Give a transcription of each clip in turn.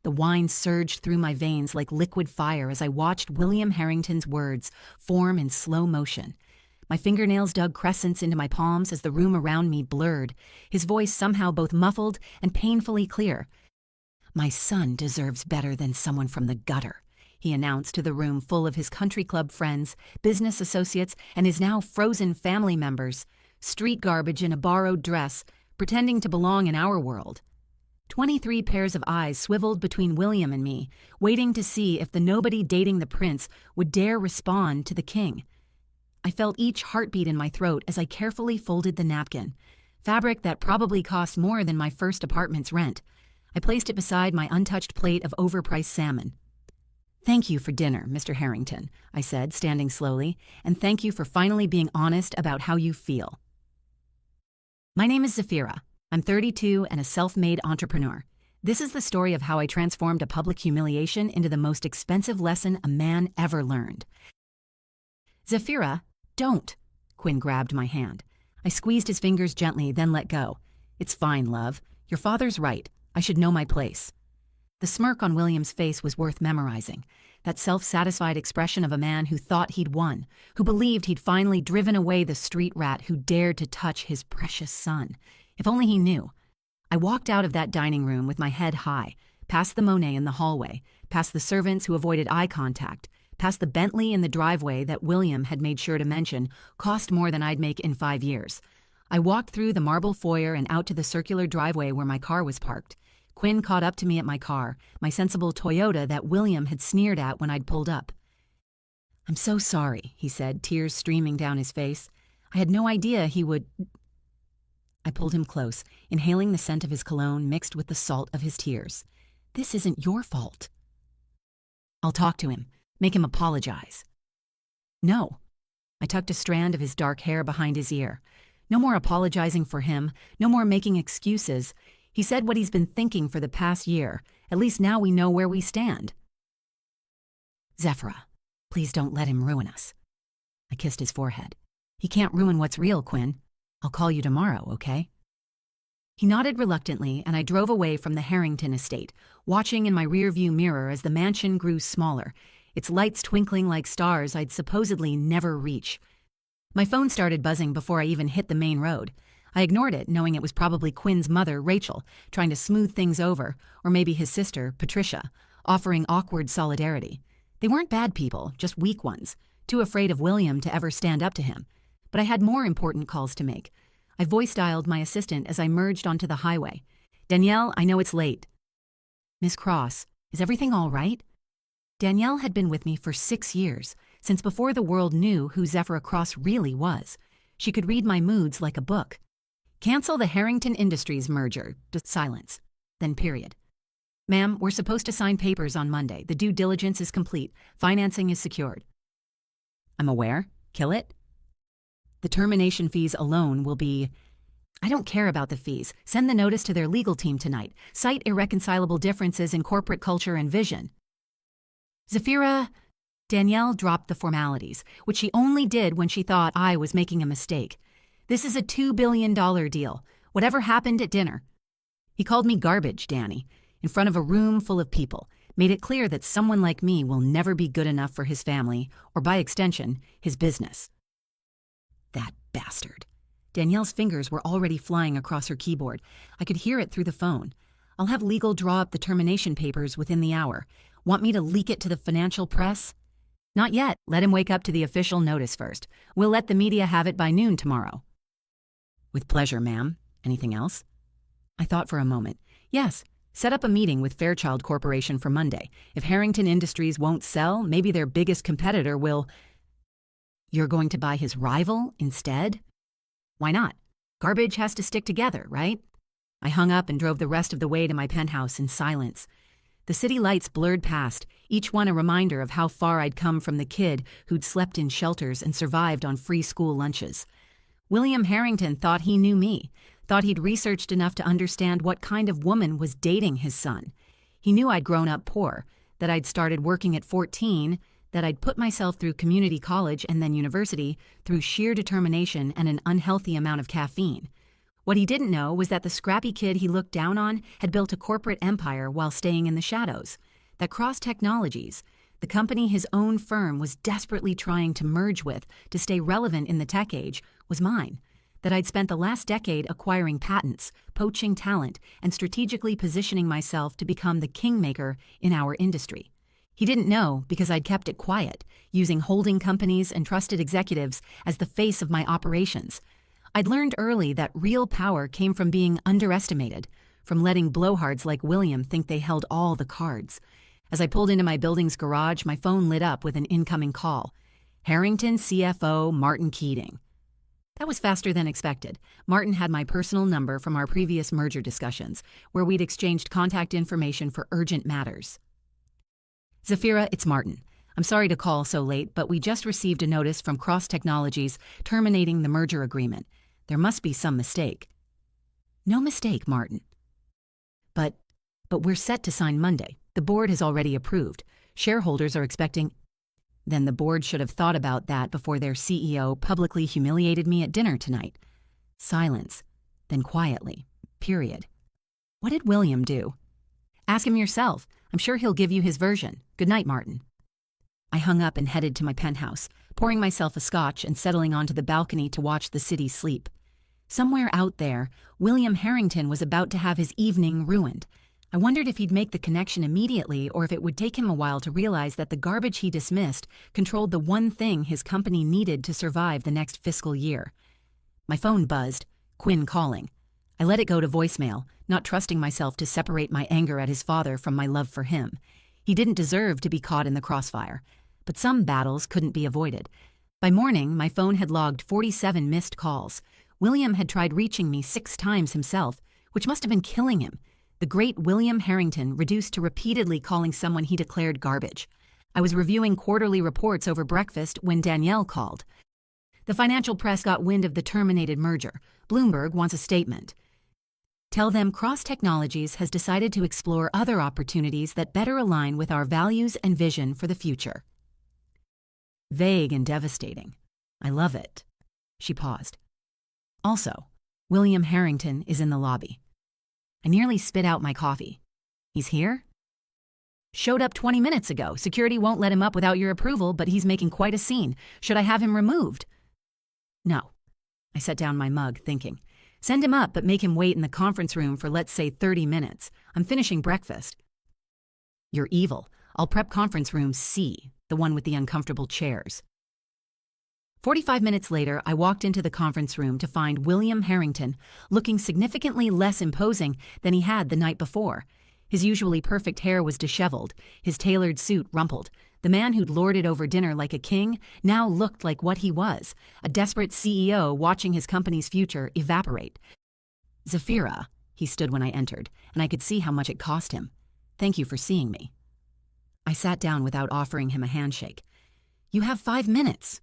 The wine surged through my veins like liquid fire as I watched William Harrington's words form in slow motion. My fingernails dug crescents into my palms as the room around me blurred, his voice somehow both muffled and painfully clear. "My son deserves better than someone from the gutter," he announced to the room full of his country club friends, business associates, and his now frozen family members. Street garbage in a borrowed dress, pretending to belong in our world. 23 pairs of eyes swiveled between William and me, waiting to see if the nobody dating the prince would dare respond to the king. I felt each heartbeat in my throat as I carefully folded the napkin, fabric that probably cost more than my first apartment's rent. I placed it beside my untouched plate of overpriced salmon. "Thank you for dinner, Mr. Harrington," I said, standing slowly, "and thank you for finally being honest about how you feel." My name is Zafira. I'm 32 and a self-made entrepreneur. This is the story of how I transformed a public humiliation into the most expensive lesson a man ever learned. "Zafira, don't." Quinn grabbed my hand. I squeezed his fingers gently, then let go. "It's fine, love. Your father's right. I should know my place." The smirk on William's face was worth memorizing. That self-satisfied expression of a man who thought he'd won, who believed he'd finally driven away the street rat who dared to touch his precious son. If only he knew. I walked out of that dining room with my head high, past the Monet in the hallway, past the servants who avoided eye contact, past the Bentley in the driveway that William had made sure to mention cost more than I'd make in 5 years. I walked through the marble foyer and out to the circular driveway where my car was parked. Quinn caught up to me at my car, my sensible Toyota that William had sneered at when I'd pulled up. "I'm so sorry," he said, tears streaming down his face. "I had no idea he would—" I pulled him close, inhaling the scent of his cologne mixed with the salt of his tears. "This isn't your fault." "I'll talk to him. Make him apologize." "No." I tucked a strand of his dark hair behind his ear. "No more apologizing for him, no more making excuses. He said what he's been thinking for the past year. At least now we know where we stand." "Zafira, please don't let him ruin us." I kissed his forehead. "He can't ruin what's real, Quinn. I'll call you tomorrow, okay?" He nodded reluctantly, and I drove away from the Harrington estate, watching in my rearview mirror as the mansion grew smaller, its lights twinkling like stars I'd supposedly never reach. My phone started buzzing before I even hit the main road. I ignored it, knowing it was probably Quinn's mother, Rachel, trying to smooth things over, or maybe his sister, Patricia, offering awkward solidarity. They weren't bad people, just weak ones, too afraid of William to ever stand up to him. But I had more important calls to make. I voice-dialed my assistant as I merged onto the highway. "Danielle, I know it's late." "Miss Cross, is everything all right?" Danielle had been with me for 6 years, since before the world knew who Zafira Cross really was. She could read my moods like a book. "Cancel the Harrington Industries merger." Silence. Then period. "Ma'am, we're supposed to sign papers on Monday. The due diligence is complete. Financing is secured." "I'm aware. Kill it?" "The termination fees alone will be—" "I don't care about the fees. Send the notice to their legal team tonight. Cite irreconcilable differences in corporate culture and vision." "Zafira—" Danielle dropped the formalities, which she only did when she thought I was making a mistake. "This is a $2 billion deal. Whatever happened at dinner." He called me garbage, Danny, in front of a room full of people, made it clear that someone like me will never be good enough for his family, or by extension, his business. That bastard. Danielle's fingers were already flying across her keyboard. I could hear it through the phone. "I'll have legal draw up the termination papers within the hour. Want me to leak it to the financial press?" "Not yet. Let him wake up to the official notice first. We'll let the media have it by noon tomorrow." "With pleasure, ma'am. Anything else?" I thought for a moment. "Yes. Set up a meeting with Fairchild Corporation for Monday. If Harrington Industries won't sell, maybe their biggest competitor will—" "You're going to buy his rival instead?" "Why not? Garbage has to stick together, right?" I hung up and drove the rest of the way to my penthouse in silence. The city lights blurred past, each one a reminder of how far I'd come from the kid who'd slept in shelters and survived on free school lunches. William Harrington thought he knew me, thought he'd researched enough to understand what kind of woman was dating his son. He knew I'd grown up poor, that I'd started working at 14, that I'd put myself through community college and then university through sheer determination and an unhealthy amount of caffeine. What he didn't know was that the scrappy kid he looked down on had built a corporate empire while staying in the shadows. That Cross Technologies, the company his own firm was desperately trying to merge with to stay relevant in the tech age, was mine. That I'd spent the last decade acquiring patents, poaching talent, and strategically positioning myself to become the kingmaker in our industry. He didn't know because I'd kept it quiet, using holding companies and trusted executives as the face of my operations. I'd learned early that real power came from being underestimated, from letting blowhards like William think they held all the cards. As I pulled into my building's garage, my phone lit up with an incoming call. Harrington CFO Martin Keating. That was faster than expected. Martin had my personal number from our previous merger discussions, where we'd exchanged contact information for urgent matters. Zafira, it's Martin. I'm sorry to call so late, but we just received a notice from Cross Technologies terminating the merger agreement. There must be some mistake. No mistake, Martin. But we're set to sign Monday. The board has already approved. Shareholders are expecting... Then the board should have thought about that before their CEO publicly humiliated me at dinner tonight. Silence. Then quietly. Period. What did William do? Ask him yourself. I'm sure he'll give you his version. Good night, Martin. I hung up and headed to my penthouse, pouring myself a scotch and settling onto the balcony to watch the city sleep. Somewhere out there, William Harrington was about to have his evening ruined. I wondered if he'd make the connection immediately or if it would take him a while to realize that the garbage he dismissed controlled the one thing his company needed to survive the next fiscal year. My phone buzzed. Quinn calling. I let it go to voicemail, not trusting myself to separate my anger at his father from my love for him. He didn't deserve to be caught in the crossfire. But some battles couldn't be avoided. By morning, my phone had logged 47 missed calls. William had tried reaching me 6 times himself, which must have been killing him. The great William Harrington reduced to repeatedly calling someone he declared garbage. I was reviewing quarterly reports over breakfast when Danielle called. The financial press got wind of the terminated merger. Bloomberg wants a statement. Tell them Cross Technologies has decided to explore other opportunities that better align with our values and vision for the future. Vague and devastating. I love it. She paused. Also, William Harrington is in the lobby. I nearly spit out my coffee. He's here? Showed up 20 minutes ago. Security won't let him up without your approval, but he's making quite a scene. Should I have him removed? No. I set down my mug, thinking. Send him up, but make him wait in the conference room for, let's say, 30 minutes. I'm finishing breakfast. You're evil. I'll prep conference room C, the one with the uncomfortable chairs. 45 minutes later, I walked into the conference room to find William Harrington looking significantly less imposing than he had the night before. His usually perfect hair was disheveled, his tailored suit rumpled. The man who'd lorded over dinner like a king now looked like what he was, a desperate CEO watching his company's future evaporate. Zafira, he stood when I entered, and I could see how much it cost him. Thank you for seeing me. I sat down without offering him a handshake. You have 5 minutes.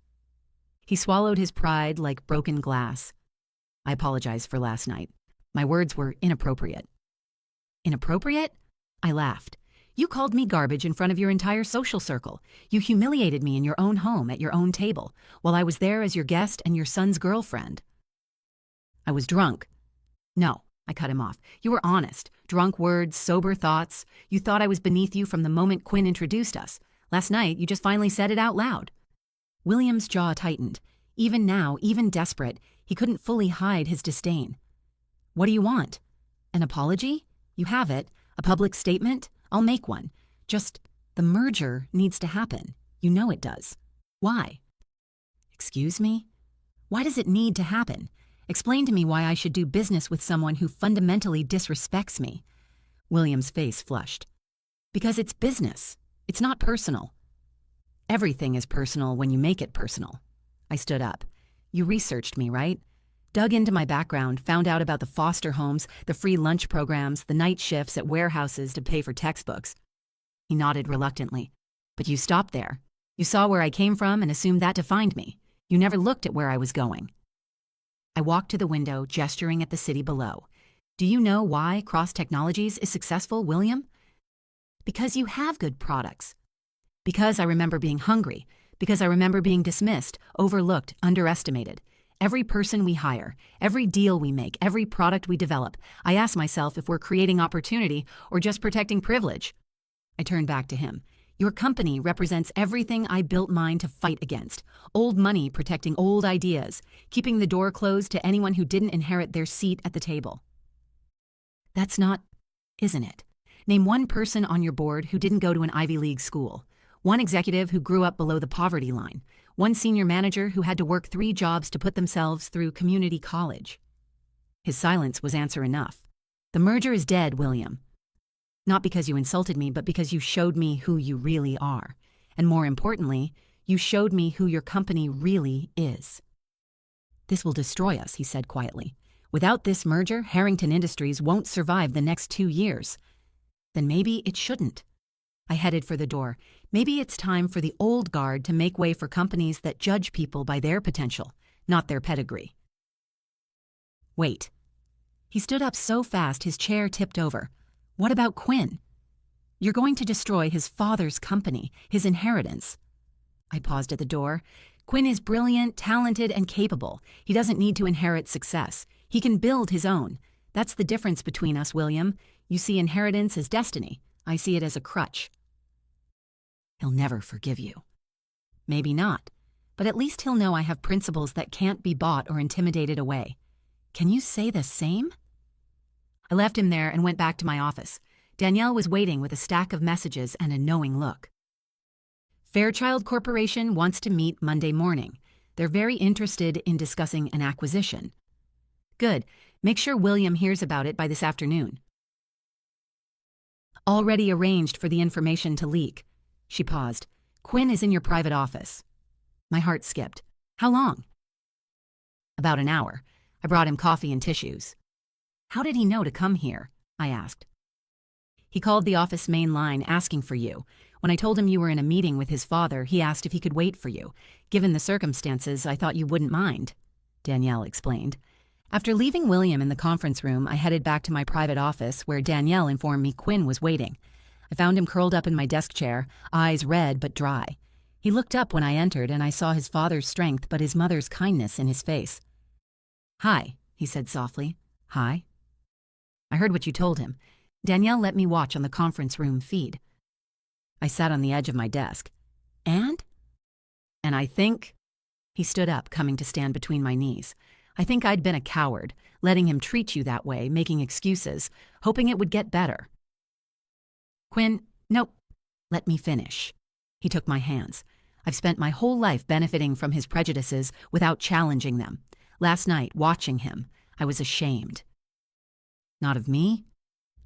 He swallowed his pride like broken glass. I apologized for last night. My words were inappropriate. Inappropriate? I laughed. You called me garbage in front of your entire social circle. You humiliated me in your own home at your own table, while I was there as your guest and your son's girlfriend. I was drunk. No, I cut him off. You were honest. Drunk words, sober thoughts. You thought I was beneath you from the moment Quinn introduced us. Last night, you just finally said it out loud. William's jaw tightened. Even now, even desperate, he couldn't fully hide his disdain. What do you want? An apology? You have it. A public statement? I'll make one. Just, the merger needs to happen. You know it does. Why? Excuse me? Why does it need to happen? Explain to me why I should do business with someone who fundamentally disrespects me. William's face flushed. Because it's business. It's not personal. Everything is personal when you make it personal. I stood up. You researched me, right? Dug into my background, found out about the foster homes, the free lunch programs, the night shifts at warehouses to pay for textbooks. He nodded reluctantly. But you stopped there. You saw where I came from and assumed that defined me. You never looked at where I was going. I walked to the window, gesturing at the city below. Do you know why Cross Technologies is successful, William? Because you have good products. Because I remember being hungry. Because I remember being dismissed, overlooked, underestimated. Every person we hire, every deal we make, every product we develop, I ask myself if we're creating opportunity or just protecting privilege. I turned back to him. Your company represents everything I built mine to fight against. Old money protecting old ideas, keeping the door closed to anyone who didn't inherit their seat at the table. That's not, isn't it? Name one person on your board who didn't go to an Ivy League school. One executive who grew up below the poverty line. One senior manager who had to work 3 jobs to put themselves through community college. His silence was answer enough. The merger is dead, William. Not because you insulted me, but because you showed me who you really are. And more importantly, you showed me who your company really is. This will destroy us, he said quietly. Without this merger, Harrington Industries won't survive the next 2 years. Then maybe it shouldn't. I headed for the door. Maybe it's time for the old guard to make way for companies that judge people by their potential, not their pedigree. Wait. He stood up so fast his chair tipped over. What about Quinn? You're going to destroy his father's company, his inheritance. I paused at the door. Quinn is brilliant, talented, and capable. He doesn't need to inherit success. He can build his own. That's the difference between us, William. You see inheritance as destiny. I see it as a crutch. He'll never forgive you. Maybe not, but at least he'll know I have principles that can't be bought or intimidated away. Can you say the same? I left him there and went back to my office. Danielle was waiting with a stack of messages and a knowing look. Fairchild Corporation wants to meet Monday morning. They're very interested in discussing an acquisition. Good. Make sure William hears about it by this afternoon. Already arranged for the information to leak. She paused. Quinn is in your private office. My heart skipped. How long? About an hour. I brought him coffee and tissues. How did he know to come here? I asked. He called the office main line asking for you. When I told him you were in a meeting with his father, he asked if he could wait for you. Given the circumstances, I thought you wouldn't mind, Danielle explained. After leaving William in the conference room, I headed back to my private office where Danielle informed me Quinn was waiting. I found him curled up in my desk chair, eyes red but dry. He looked up when I entered and I saw his father's strength but his mother's kindness in his face. Hi, he said softly. Hi. I heard what you told him. Danielle let me watch on the conference room feed. I sat on the edge of my desk. And I think... He stood up, coming to stand between my knees. I think I'd been a coward, letting him treat you that way, making excuses, hoping it would get better. Quinn, nope. Let me finish. He took my hands. I've spent my whole life benefiting from his prejudices without challenging them. Last night, watching him, I was ashamed. Not of me,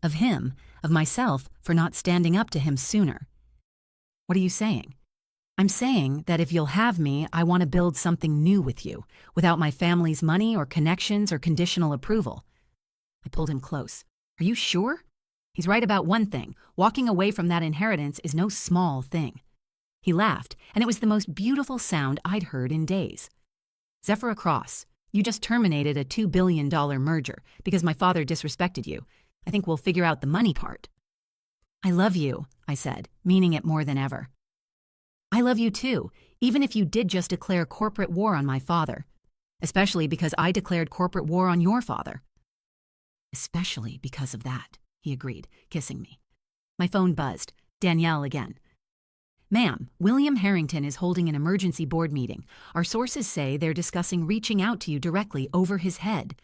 of him, of myself for not standing up to him sooner. What are you saying? I'm saying that if you'll have me, I want to build something new with you, without my family's money or connections or conditional approval. I pulled him close. Are you sure? He's right about one thing. Walking away from that inheritance is no small thing. He laughed, and it was the most beautiful sound I'd heard in days. Zephyr Cross, you just terminated a $2 billion merger because my father disrespected you. I think we'll figure out the money part. I love you, I said, meaning it more than ever. I love you too, even if you did just declare corporate war on my father. Especially because I declared corporate war on your father. Especially because of that, he agreed, kissing me. My phone buzzed. Danielle again. Ma'am, William Harrington is holding an emergency board meeting. Our sources say they're discussing reaching out to you directly over his head.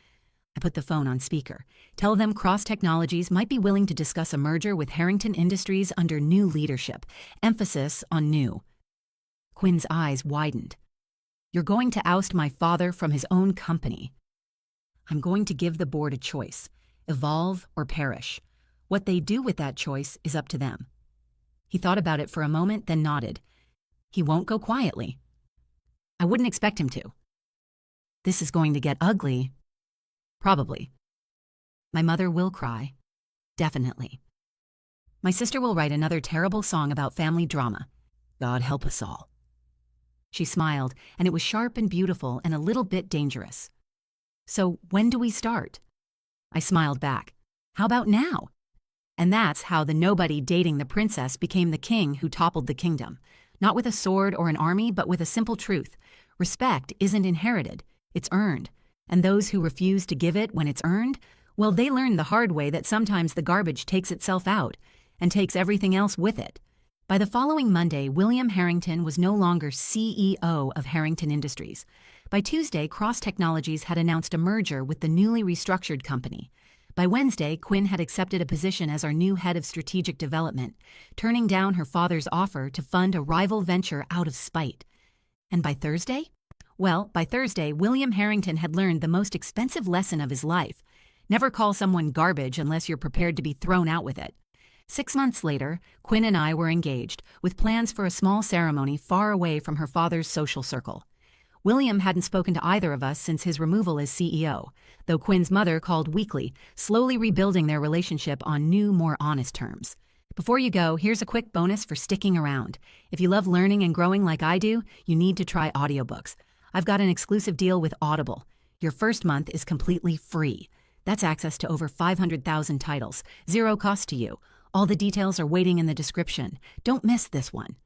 I put the phone on speaker. Tell them Cross Technologies might be willing to discuss a merger with Harrington Industries under new leadership. Emphasis on new. Quinn's eyes widened. You're going to oust my father from his own company. I'm going to give the board a choice. Evolve or perish. What they do with that choice is up to them. He thought about it for a moment, then nodded. He won't go quietly. I wouldn't expect him to. This is going to get ugly. Probably. My mother will cry. Definitely. My sister will write another terrible song about family drama. God help us all. She smiled, and it was sharp and beautiful and a little bit dangerous. So when do we start? I smiled back. How about now? And that's how the nobody dating the princess became the king who toppled the kingdom. Not with a sword or an army, but with a simple truth. Respect isn't inherited. It's earned. And those who refuse to give it when it's earned, well, they learn the hard way that sometimes the garbage takes itself out and takes everything else with it. By the following Monday, William Harrington was no longer CEO of Harrington Industries. By Tuesday, Cross Technologies had announced a merger with the newly restructured company. By Wednesday, Quinn had accepted a position as our new head of strategic development, turning down her father's offer to fund a rival venture out of spite. And by Thursday? Well, by Thursday, William Harrington had learned the most expensive lesson of his life. Never call someone garbage unless you're prepared to be thrown out with it. 6 months later, Quinn and I were engaged, with plans for a small ceremony far away from her father's social circle. William hadn't spoken to either of us since his removal as CEO, though Quinn's mother called weekly, slowly rebuilding their relationship on new, more honest terms. Before you go, here's a quick bonus for sticking around. If you love learning and growing like I do, you need to try audiobooks. I've got an exclusive deal with Audible. Your first month is completely free. That's access to over 500,000 titles, zero cost to you. All the details are waiting in the description. Don't miss this one.